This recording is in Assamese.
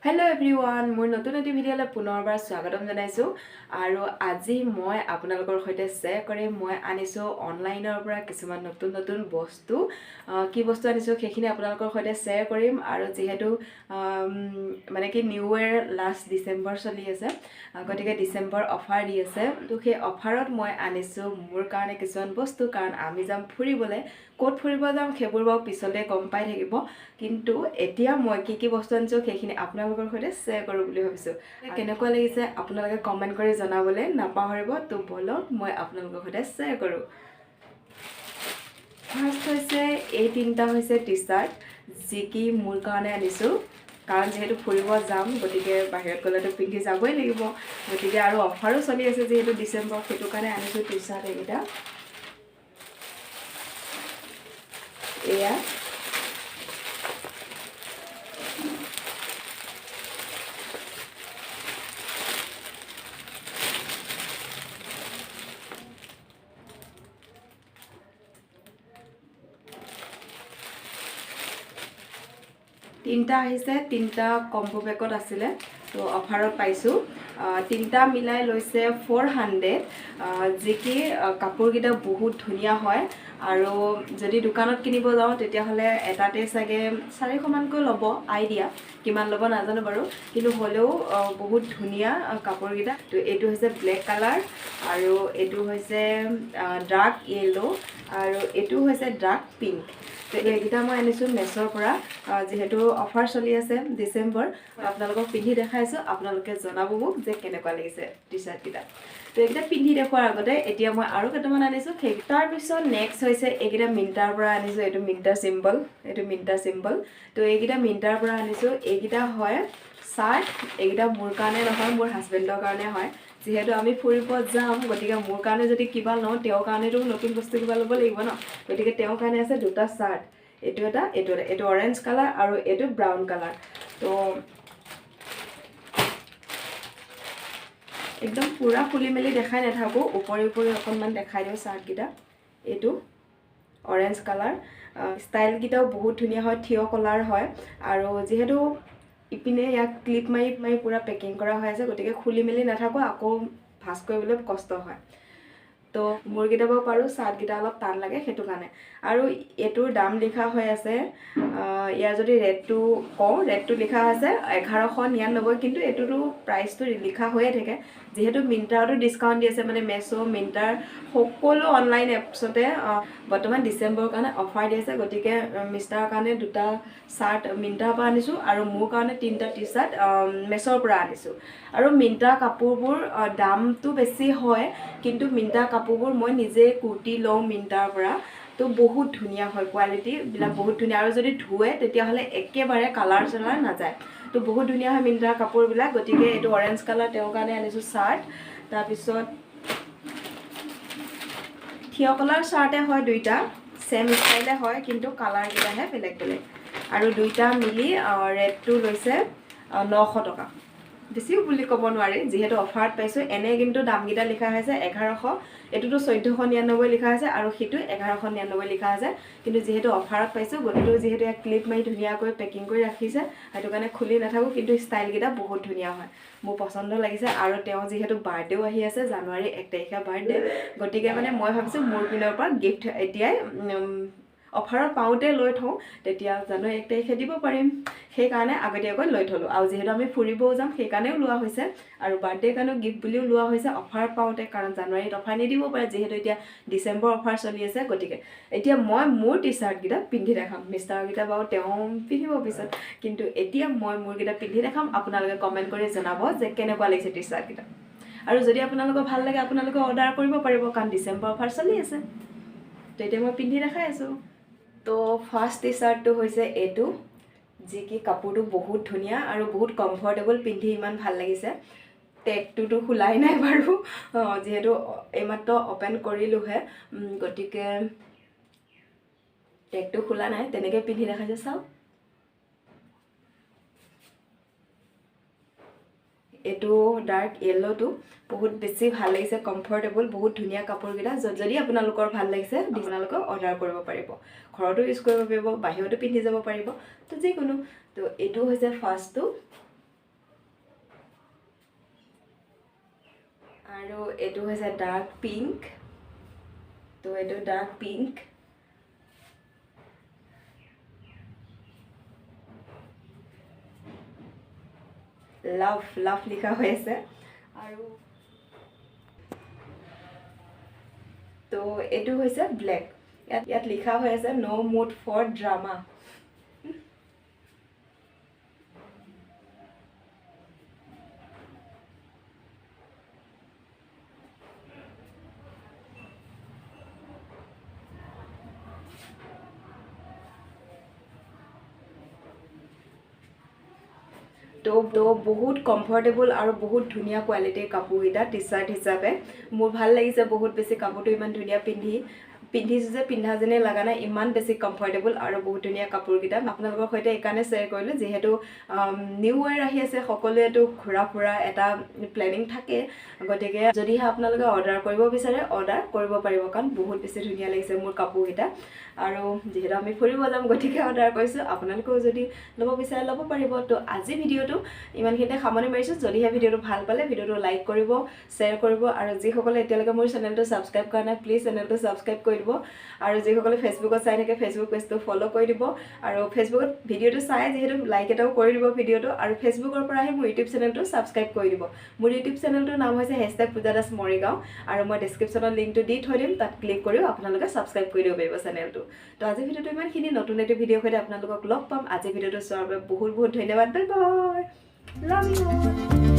Hello everyone, মোৰ নতুন ভিডিঅ'লৈ পুনৰবাৰ স্বাগতম জনাইছো আৰু আজি মই আপোনালোকৰ সৈতে শ্বেয়াৰ কৰিম মই আনিছো অনলাইনৰ পৰা কিছুমান নতুন বস্তু কি বস্তু আনিছো সেইখিনি আপোনালোকৰ সৈতে শ্বেয়াৰ কৰিম আৰু যেহেতু মানে কি নিউ ইয়েৰ লাষ্ট ডিসেম্বৰ চলি আছে গতিকে ডিসেম্বৰ অফাৰ দি আছে তো সেই অফাৰত মই আনিছো মোৰ কাৰণে কিছুমান বস্তু কাৰণ আমি যাম ফুৰিবলৈ ক'ত ফুৰিব যাম সেইবোৰ বাৰু পিছলৈ গম পাই থাকিব কিন্তু এতিয়া মই কি বস্তু আনিছো সেইখিনি আপোনালোকৰ সৈতে শ্বেয়াৰ কৰো বুলি ভাবিছো কেনেকুৱা লাগিছে আপোনালোকে কমেন্ট কৰি জনাবলৈ নাপাহৰিব তো বলক মই আপোনালোকৰ সৈতে শ্বেয়াৰ কৰো ফাৰ্স্ট হৈছে এই তিনটা হৈছে টি-শাৰ্ট যি কি মোৰ কাৰণে আনিছো কাৰণ যেহেতু ফুৰিব যাম গতিকে বাহিৰত গ'লেতো পিন্ধি যাবই লাগিব গতিকে আৰু অফাৰো চলি আছে যেহেতু ডিসেম্বৰ সেইটো কাৰণে আনিছো টি-শাৰ্ট এইটা এয়া তিনটা আহিছে তিনটা কম্বো পেকত আছিলে তো অফাৰত পাইছো তিনটা মিলাই লৈছে 400 যি কি কাপোৰকিটা বহুত ধুনিয়া হয় আৰু যদি দোকানত কিনিব যাও তেতিয়া হলে এটাতে সাগে 400 মানকৈ লব আইডিয়া কিমান লব নাজানো বাৰু কিন্তু হলেও বহুত ধুনিয়া কাপোৰকিটা তো এটো হৈছে ব্ল্যাক কালাৰ আৰু এটো হৈছে ডাৰ্ক ইয়েলো আৰু এটো হৈছে ডাৰ্ক পিংক তো এইগিটা মই আনিছো মেছৰ পৰা যেহেতু অফাৰ চলি আছে ডিসেম্বৰ আপোনালোকক পিন্ধি দেখাইছো আপোনালোকে জনাব মোক যে কেনেকুৱা লাগিছে টি-শাৰ্ট কিটা তো এইগিটা পিন্ধি দেখুৱাৰ আগতে এতিয়া মই আৰু কেইটামান আনিছো সেই তাৰ পিছত নেক্সট হৈছে এইগিটা মিন্টাৰ পৰা আনিছো এটো মিন্টাৰ সিম্বল তো এইগিটা মিন্টাৰ পৰা আনিছো এইগিটা হয় শাৰ্ট এইগিটা মোৰ কাৰণে নহয় মোৰ হাজবেণ্ডৰ কাৰণে হয় যেহেতু আমি ফুৰিব যাম গতিকে মোৰ কাৰণে যদি কিবা লওঁ তেওঁৰ কাৰণেটো নতুন বস্তু কিবা ল'ব লাগিব ন গতিকে তেওঁৰ কাৰণে আছে দুটা শাৰ্ট এটো অৰেঞ্জ কালাৰ আৰু এটো ব্ৰাউন কালাৰ তো একদম পুৰা খুলি মেলি দেখাই নাথাকো উপৰি অকনমান দেখাই দিও শাৰ্ট কিটা এটো অৰেঞ্জ কালাৰ ষ্টাইল কিটাও বহুত ধুনিয়া হয় থিয় কলাৰ হয় আৰু যেহেতু ইপিনে ইয়াক ক্লিপ মাৰি পুৰা পেকিং কৰা হৈ আছে গতিকে খুলি মেলি নাথাকো আকৌ ভাঁজ কৰিবলৈ কষ্ট হয় তো মোৰ কিটাবা পাৰো শাৰ্ট কিটা অলপ টান লাগে হেতু কাৰণে আৰু এটোৰ দাম লিখা হৈ আছে ইয়াৰ যদি ৰেটটো ৰেটটো লিখা আছে 1199 কিন্তু এটোটো প্ৰাইসটো লিখা হৈয়ে থাকে যেহেতু মিন্টাৰটো ডিসকাউন্ট দি আছে মানে মেছো মিন্টাৰ সকলো অনলাইন এপছতে বৰ্তমান ডিসেম্বৰ কাৰণে অফাৰ দি আছে গতিকে মিষ্টাৰৰ কাৰণে দুটা শাৰ্ট মিন্টাৰ পৰা আনিছো আৰু মোৰ কাৰণে তিনটা টি-শাৰ্ট মেছৰ পৰা আনিছো আৰু মিন্টাৰ কাপোৰবোৰ দামটো বেছি হয় কিন্তু মিন্টাৰ কাপোৰবোৰ মই নিজে কুৰ্তি লওঁ মিন্টাৰ পৰা তো বহুত ধুনিয়া হয় কোৱালিটি বিলা বহুত ধুনিয়া আৰু যদি ধুৱে তেতিয়া হলে একেবাৰে কালাৰ চালাৰ না যায় তো বহুত ধুনিয়া হয় মিন্টাৰ কাপোৰ বিলা গতিকে এটো অৰেঞ্জ কালাৰ তেওঁৰ কাৰণে আনিছো শাৰ্ট তাৰ পিছত থিয় কলাৰ শাৰ্টে হয় দুইটা সেম ষ্টাইলে হয় কিন্তু কালাৰ কিটাহে বেলেগ আৰু দুইটা মিলি ৰেটটো লৈছে 900 টকা বেছিও বুলি ক'ব নোৱাৰি যেহেতু অফাৰত পাইছো এনে কিন্তু দামগিটা লিখা হৈছে 1100 এটোটো 1499 লিখা আছে আৰু হিটো 1199 লিখা আছে কিন্তু যেহেতু অফাৰত পাইছো গতিকে যেহেতু এক ক্লিপ মাৰি ধুনিয়াকৈ পেকিং কৰি ৰাখিছে হেতু কাৰণে খুলি নাথাকো কিন্তু ষ্টাইল গিটা বহুত ধুনিয়া হয় মোৰ পছন্দ লাগিছে আৰু তেওঁ যেহেতু বাৰ্থডেও আহি আছে জানুৱাৰী 1 তাৰিখে বাৰ্থডে গতিকে মানে মই ভাবিছো মোৰ পিনৰ পৰা গিফট এতিয়াই অফাৰত পাউতে লৈ থওঁ তেতিয়া জানো 1 তাৰিখে দিব পাৰিম সেই কাৰণে আগতীয়াকৈ লৈ থলো আৰু যেহেতু আমি ফুৰিবও যাম সেই কাৰণেও লোৱা হৈছে আৰু বাৰ্থডে কাৰণে গিফট বুলিও লোৱা হৈছে অফাৰ পাউতে কাৰণ জানুৱাৰীত অফাৰ নিদিব পাৰে যেহেতু এতিয়া ডিসেম্বৰ অফাৰ চলি আছে গতিকে এতিয়া মই মোৰ টি-শাৰ্ট গিটা পিন্ধি দেখাম মিষ্টাৰ গিটা বাও তেওঁ পিন্ধিব পিছত কিন্তু এতিয়া মই মোৰ গিটা পিন্ধি দেখাম আপোনালোকে কমেন্ট কৰি জনাব যে কেনেকুৱা লাগিছে টি-শাৰ্ট গিটা আৰু যদি আপোনালোকৰ ভাল লাগে আপোনালোকে অৰ্ডাৰ কৰিব পাৰিব কাৰণ ডিসেম্বৰ অফাৰ চলি আছে তো এতিয়া মই পিন্ধি দেখাই আছো তো ফাৰ্স্ট টি-শাৰ্টটো হৈছে এটো যি কি কাপোৰটো বহুত ধুনিয়া আৰু বহুত কমফৰ্টেবল পিন্ধি ইমান ভাল লাগিছে টেগটো খুলাই নাই বাৰু যেহেতু এইমাত্ৰ ওপেন কৰিলোহে গতিকে টেগটো খোলা নাই তেনেকৈ পিন্ধি দেখাইছে চাও এটো ডাৰ্ক ইয়েলোটো বহুত বেছি ভাল লাগিছে কমফৰ্টেবল বহুত ধুনিয়া কাপোৰ গিটা যদি আপোনালোকৰ ভাল লাগিছে আপোনালোকে অৰ্ডাৰ কৰিব পাৰিব ঘৰতো ইউজ কৰিব পাৰিব বাহিৰতো পিন্ধি যাব পাৰিব তো যিকোনো তো এটো হৈছে ফাৰ্স্টটো আৰু এইটো হৈছে ডাৰ্ক পিংক তো এইটো ডাৰ্ক পিংক লাভ লাভ লিখা হৈ আছে আৰু তো এইটো হৈছে ব্লেক ইয়াত লিখা হৈ আছে নো মুড ফৰ ড্ৰামা তো বহুত কমফৰ্টেবল আৰু বহুত ধুনীয়া কোৱালিটিৰ কাপোৰকেইটা টি চাৰ্ট হিচাপে মোৰ ভাল লাগিছে বহুত বেছি কাপোৰটো ইমান ধুনীয়া পিন্ধিছোঁ যে পিন্ধা যেনে লগা নাই ইমান বেছি কমফৰ্টেবল আৰু বহুত ধুনীয়া কাপোৰকেইটা আপোনালোকৰ সৈতে এইকাৰণে শ্বেয়াৰ কৰিলোঁ যিহেতু নিউ ইয়েৰ আহি আছে সকলোৱেতো ঘূৰা ফুৰা এটা প্লেনিং থাকে গতিকে যদিহে আপোনালোকে অৰ্ডাৰ কৰিব বিচাৰে অৰ্ডাৰ কৰিব পাৰিব কাৰণ বহুত বেছি ধুনীয়া লাগিছে মোৰ কাপোৰকেইটা আৰু যিহেতু আমি ফুৰিব যাম গতিকে অৰ্ডাৰ কৰিছোঁ আপোনালোকেও যদি ল'ব বিচাৰে ল'ব পাৰিব তো আজি ভিডিঅ'টো ইমানখিনিতে সামৰণি মাৰিছোঁ যদিহে ভিডিঅ'টো ভাল পালে ভিডিঅ'টো লাইক কৰিব শ্বেয়াৰ কৰিব আৰু যিসকলে এতিয়ালৈকে মোৰ চেনেলটো ছাবস্ক্ৰাইব কৰা নাই প্লিজ চেনেলটো ছাবস্ক্ৰাইব কৰি দিব আৰু যিসকলে ফেচবুকত চাই থাকে ফেচবুক পেজটো ফ'ল' কৰি দিব আৰু ফেচবুকত ভিডিঅ'টো চাই যিহেতু লাইক এটাও কৰি দিব ভিডিঅ'টো আৰু ফেচবুকৰ পৰা আহি মোৰ ইউটিউব চেনেলটো ছাবস্ক্ৰাইব কৰি দিব মোৰ ইউটিউব চেনেলটোৰ নাম হৈছে #Pooja Das Morigaon আৰু মই ডেছক্ৰিপশ্যনত লিংকটো দি থৈ দিম তাত ক্লিক কৰিও আপোনালোকে ছাবস্ক্ৰাইব কৰি দিব পাৰিব চেনেলটো তো আজি ভিডিঅ'টো ইমানখিনি নতুন এটি ভিডিঅ'ৰ সৈতে আপোনালোকক লগ পাম আজি ভিডিঅ'টো চোৱাৰ বাবে বহুত বহুত ধন্যবাদ বাই বাই লাভ ইউ